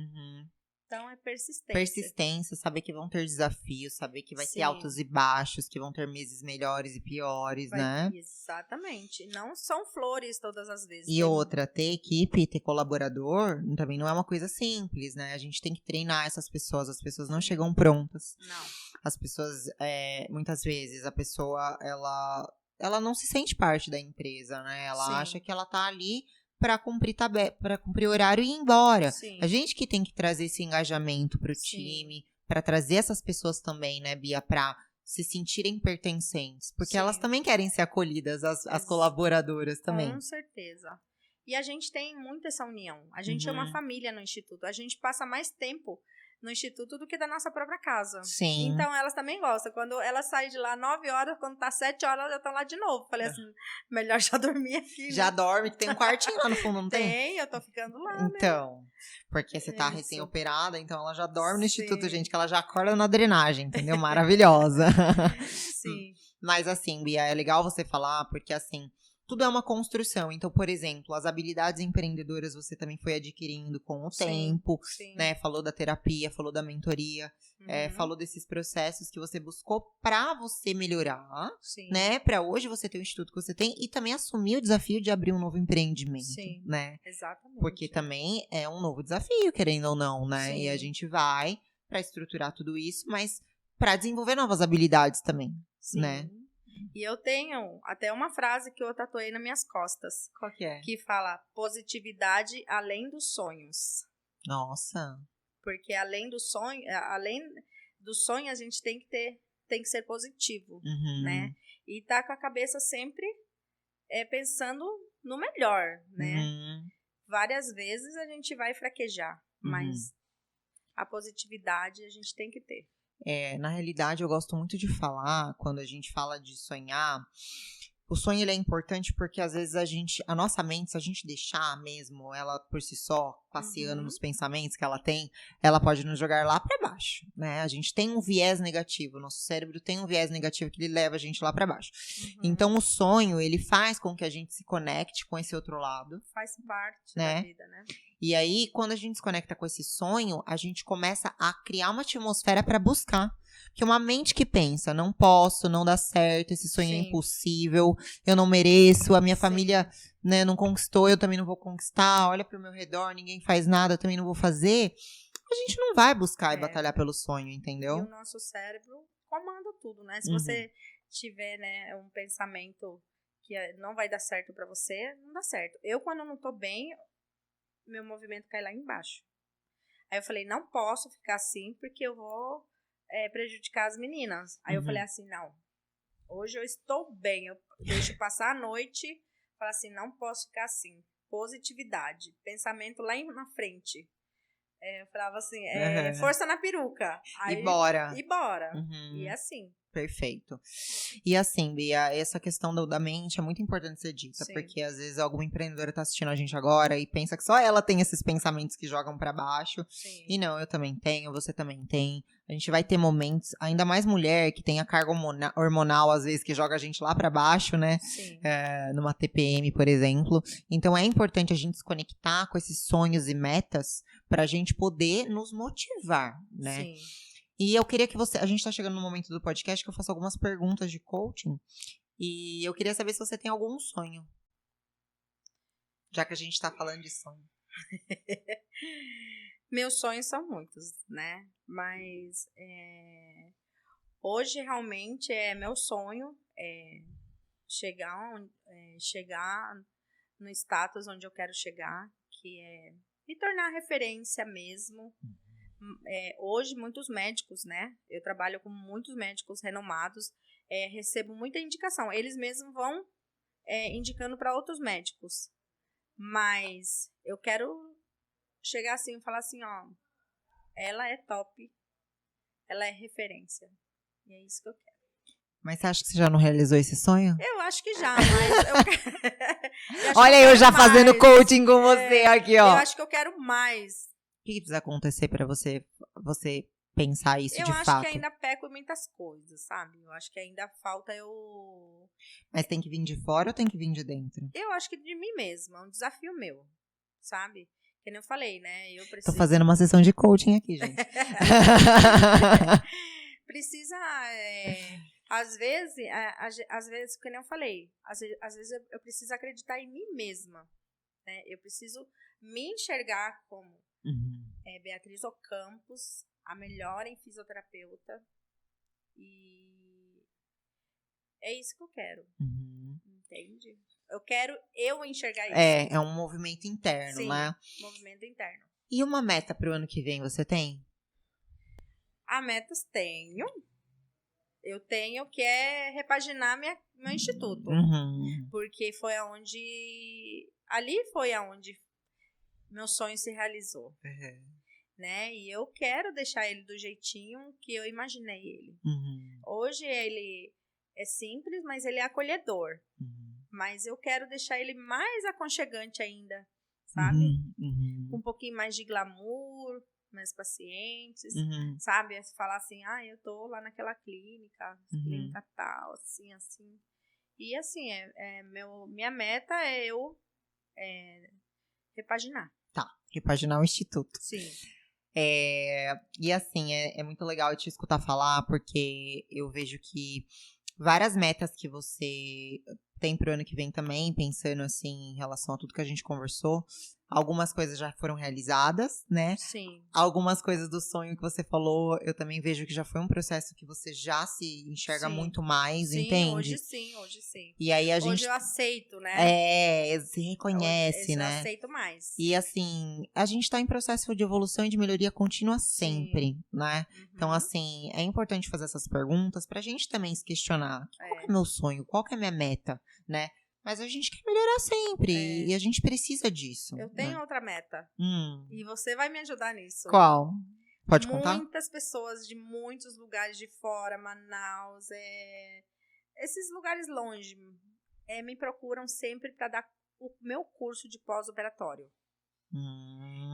Então, é persistência. Persistência, saber que vão ter desafios, saber que vai ter altos e baixos, que vão ter meses melhores e piores, né? Exatamente. Não são flores todas as vezes. E outra, ter equipe, ter colaborador, também não é uma coisa simples, né? A gente tem que treinar essas pessoas, as pessoas não chegam prontas. Não. As pessoas, muitas vezes, a pessoa, ela não se sente parte da empresa, né? Ela acha que ela tá ali para cumprir horário e ir embora. A gente que tem que trazer esse engajamento pro time, para trazer essas pessoas também, né, Bia, para se sentirem pertencentes, porque elas também querem ser acolhidas, as colaboradoras também. Com certeza. E a gente tem muito essa união. A gente é uma família no instituto. A gente passa mais tempo no instituto do que da nossa própria casa. Sim. Então, elas também gostam. Quando elas saem de lá 9 horas, quando tá 7 horas, elas já estão lá de novo. Falei assim, melhor já dormir aqui. Já dorme, que tem um quartinho lá no fundo, não tem? Tem, eu tô ficando lá, então, porque você tá recém-operada, então ela já dorme no instituto, gente, que ela já acorda na drenagem, entendeu? Maravilhosa. Sim. Mas assim, Bia, é legal você falar, porque assim, tudo é uma construção. Então, por exemplo, as habilidades empreendedoras você também foi adquirindo com o tempo, sim. né? Falou da terapia, falou da mentoria, falou desses processos que você buscou pra você melhorar, né? Pra hoje você ter o instituto que você tem e também assumir o desafio de abrir um novo empreendimento, né? Exatamente. Porque também é um novo desafio, querendo ou não, né? E a gente vai pra estruturar tudo isso, mas pra desenvolver novas habilidades também, né? E eu tenho até uma frase que eu tatuei nas minhas costas. Qual que é? Que fala positividade além dos sonhos. Nossa. Porque além do sonho a gente tem que ser positivo, né? E tá com a cabeça sempre pensando no melhor, né? Várias vezes a gente vai fraquejar, mas a positividade a gente tem que ter. Na realidade, eu gosto muito de falar, quando a gente fala de sonhar, o sonho ele é importante porque às vezes a nossa mente, se a gente deixar mesmo ela por si só, passeando nos pensamentos que ela tem, ela pode nos jogar lá pra baixo, né? A gente tem um viés negativo, o nosso cérebro tem um viés negativo que ele leva a gente lá pra baixo. Então o sonho, ele faz com que a gente se conecte com esse outro lado. Faz parte da vida, né? E aí, quando a gente se conecta com esse sonho, a gente começa a criar uma atmosfera pra buscar. Porque uma mente que pensa, não posso, não dá certo, esse sonho é impossível, eu não mereço, a minha família, né, não conquistou, eu também não vou conquistar, olha pro meu redor, ninguém faz nada, eu também não vou fazer. A gente não vai buscar e batalhar pelo sonho, entendeu? E o nosso cérebro comanda tudo, né? Se você tiver, né, um pensamento que não vai dar certo pra você, não dá certo. Eu, quando não tô bem, meu movimento cai lá embaixo. Aí eu falei, não posso ficar assim, porque eu vou prejudicar as meninas. Aí eu falei assim, não, hoje eu estou bem, eu deixo passar a noite, falo assim, não posso ficar assim. Positividade, pensamento lá na frente. Eu falava assim, força na peruca. Aí, e bora. E assim. Perfeito. E assim, Bia, essa questão da mente é muito importante ser dita, porque às vezes alguma empreendedora tá assistindo a gente agora e pensa que só ela tem esses pensamentos que jogam pra baixo. E não, eu também tenho, você também tem. A gente vai ter momentos, ainda mais mulher, que tem a carga hormonal, às vezes, que joga a gente lá pra baixo, né? Numa TPM, por exemplo. Então é importante a gente se conectar com esses sonhos e metas pra gente poder nos motivar, né? E eu queria que a gente tá chegando no momento do podcast que eu faço algumas perguntas de coaching. E eu queria saber se você tem algum sonho. Já que a gente tá falando de sonho. Meus sonhos são muitos, né? Mas hoje realmente meu sonho chegar no status onde eu quero chegar, que é me tornar referência mesmo. Hoje, muitos médicos, né? Eu trabalho com muitos médicos renomados, recebo muita indicação. Eles mesmos vão indicando para outros médicos. Mas eu quero chegar assim e falar assim, ó, ela é top, ela é referência. E é isso que eu quero. Mas você acha que você já não realizou esse sonho? Eu acho que já, mas olha eu já fazendo coaching com você aqui, ó. Eu acho que eu quero mais. O que precisa acontecer pra você pensar isso de fato? Eu acho que ainda peco em muitas coisas, sabe? Eu acho que ainda falta eu... Mas tem que vir de fora ou tem que vir de dentro? Eu acho que de mim mesma, é um desafio meu, sabe? Que nem eu falei, né? Eu preciso... Tô fazendo uma sessão de coaching aqui, gente. Precisa... Às vezes, que nem eu falei, às vezes eu preciso acreditar em mim mesma, né? Eu preciso me enxergar como Beatriz Ocampos, a melhor em fisioterapeuta, e é isso que eu quero, entende? Eu quero enxergar isso. É um movimento interno, né? Sim, movimento interno. E uma meta pro ano que vem você tem? Metas tenho. Eu tenho que repaginar meu instituto. Porque foi ali foi aonde meu sonho se realizou. Né? E eu quero deixar ele do jeitinho que eu imaginei ele. Hoje ele é simples, mas ele é acolhedor. Mas eu quero deixar ele mais aconchegante ainda, sabe? Com um pouquinho mais de glamour, mais pacientes, sabe? Falar assim, eu tô lá naquela clínica tal, assim. E assim, minha meta é eu repaginar. Tá, repaginar o Instituto. Sim. E assim, é muito legal te escutar falar, porque eu vejo que várias metas que você tem pro ano que vem também, pensando assim, em relação a tudo que a gente conversou, algumas coisas já foram realizadas, né? Sim. Algumas coisas do sonho que você falou, eu também vejo que já foi um processo que você já se enxerga muito mais, entende? Hoje sim. E aí Hoje eu aceito, né? Se reconhece, Eu né? aceito mais. E assim, a gente tá em processo de evolução e de melhoria contínua sempre, né? Então, assim, é importante fazer essas perguntas pra gente também se questionar. Qual que é meu sonho? Qual que é minha meta, né? Mas a gente quer melhorar sempre e a gente precisa disso. Eu tenho outra meta. E você vai me ajudar nisso. Qual? Pode contar? Muitas pessoas de muitos lugares de fora, Manaus, esses lugares longe, me procuram sempre para dar o meu curso de pós-operatório.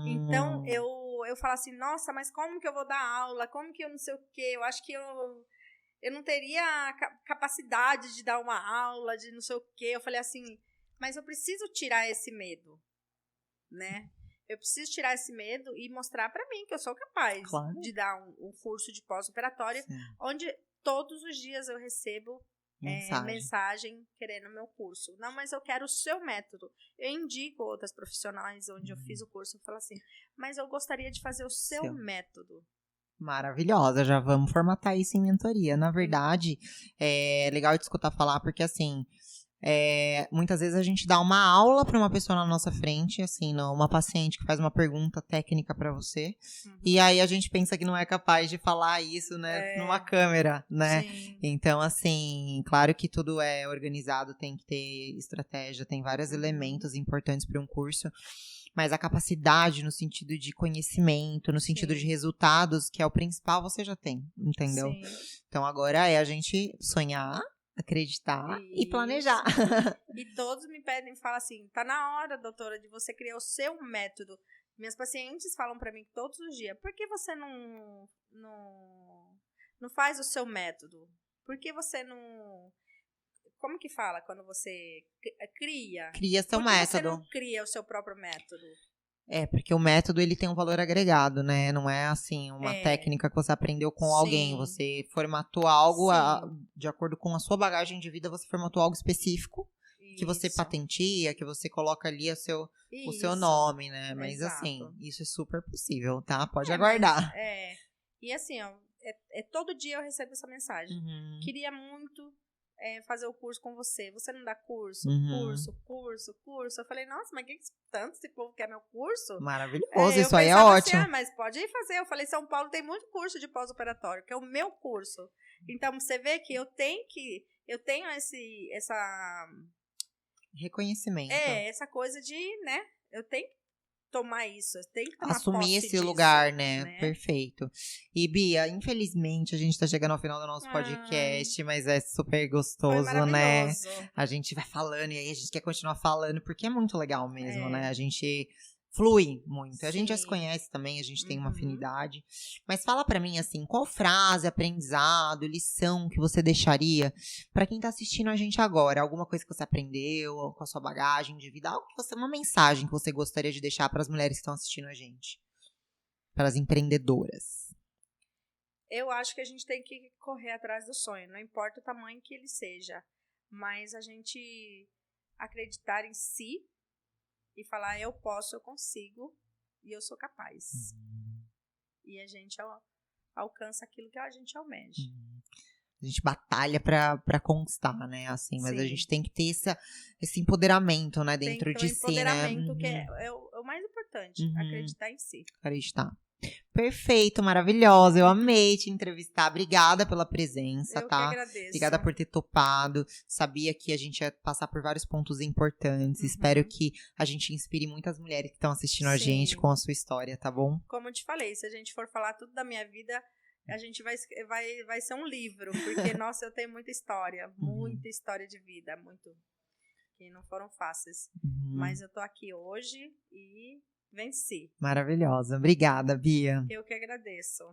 Então, eu falo assim, nossa, mas como que eu vou dar aula? Como que eu não sei o quê? Eu acho que eu não teria capacidade de dar uma aula, de não sei o quê. Eu falei assim, mas eu preciso tirar esse medo, né? Eu preciso tirar esse medo e mostrar para mim que eu sou capaz de dar um curso de pós-operatório, onde todos os dias eu recebo mensagem querendo o meu curso. Não, mas eu quero o seu método. Eu indico outras profissionais onde eu fiz o curso, eu falo assim, mas eu gostaria de fazer o seu método. Maravilhosa, já vamos formatar isso em mentoria. Na verdade, é legal te escutar falar, porque assim, muitas vezes a gente dá uma aula para uma pessoa na nossa frente, assim, uma paciente que faz uma pergunta técnica para você, e aí a gente pensa que não é capaz de falar isso, né, numa câmera, né? Sim. Então, assim, claro que tudo é organizado, tem que ter estratégia, tem vários elementos importantes para um curso. Mas a capacidade no sentido de conhecimento, no sentido de resultados, que é o principal, você já tem, entendeu? Sim. Então agora é a gente sonhar, acreditar e planejar. E todos me pedem, falam assim, tá na hora, doutora, de você criar o seu método. Minhas pacientes falam pra mim todos os dias, por que você não faz o seu método? Por que você não... Como que fala quando você cria? Cria seu método. Por que você não cria o seu próprio método? Porque o método, ele tem um valor agregado, né? Não é, assim, uma técnica que você aprendeu com alguém. Você formatou algo de acordo com a sua bagagem de vida, você formatou algo específico que você patenteia, que você coloca ali o seu nome, né? Mas, assim, isso é super possível, tá? Pode aguardar. E, assim, ó, todo dia eu recebo essa mensagem. Queria muito... fazer o curso com você. Você não dá curso? Curso. Eu falei, nossa, mas que tanto esse povo quer meu curso? Maravilhoso, isso aí é ótimo. Assim, mas pode ir fazer. Eu falei, São Paulo tem muito curso de pós-operatório, que é o meu curso. Então, você vê que eu tenho essa... reconhecimento. Essa coisa de, né, eu tenho que tomar isso, tem que tomar assumir posse esse disso, lugar, né? Perfeito. E Bia, infelizmente a gente tá chegando ao final do nosso podcast, mas é super gostoso, né? A gente vai falando e aí a gente quer continuar falando, porque é muito legal mesmo, né? A gente flui muito. A gente já se conhece também, a gente tem uma afinidade. Mas fala pra mim, assim, qual frase, aprendizado, lição que você deixaria pra quem tá assistindo a gente agora? Alguma coisa que você aprendeu com a sua bagagem de vida? Algo que uma mensagem que você gostaria de deixar pras mulheres que estão assistindo a gente? Para as empreendedoras. Eu acho que a gente tem que correr atrás do sonho, não importa o tamanho que ele seja. Mas a gente acreditar em si e falar, eu posso, eu consigo e eu sou capaz. E a gente alcança aquilo que a gente almeja. A gente batalha pra conquistar, né? Assim, mas a gente tem que ter esse empoderamento, né? Dentro de si, né? Empoderamento que é o mais importante. Acreditar em si. Acreditar. Perfeito, maravilhosa. Eu amei te entrevistar. Obrigada pela presença, eu tá? Que agradeço. Obrigada por ter topado. Sabia que a gente ia passar por vários pontos importantes. Espero que a gente inspire muitas mulheres que estão assistindo a gente com a sua história, tá bom? Como eu te falei, se a gente for falar tudo da minha vida, a gente vai ser um livro. Porque, nossa, eu tenho muita história de vida, que não foram fáceis. Mas eu tô aqui hoje e venci. Maravilhosa. Obrigada, Bia. Eu que agradeço.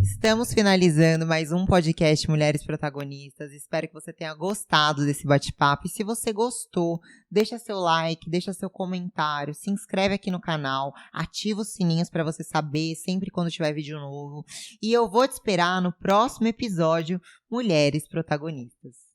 Estamos finalizando mais um podcast Mulheres Protagonistas. Espero que você tenha gostado desse bate-papo. E se você gostou, deixa seu like, deixa seu comentário, se inscreve aqui no canal, ativa os sininhos para você saber sempre quando tiver vídeo novo. E eu vou te esperar no próximo episódio Mulheres Protagonistas.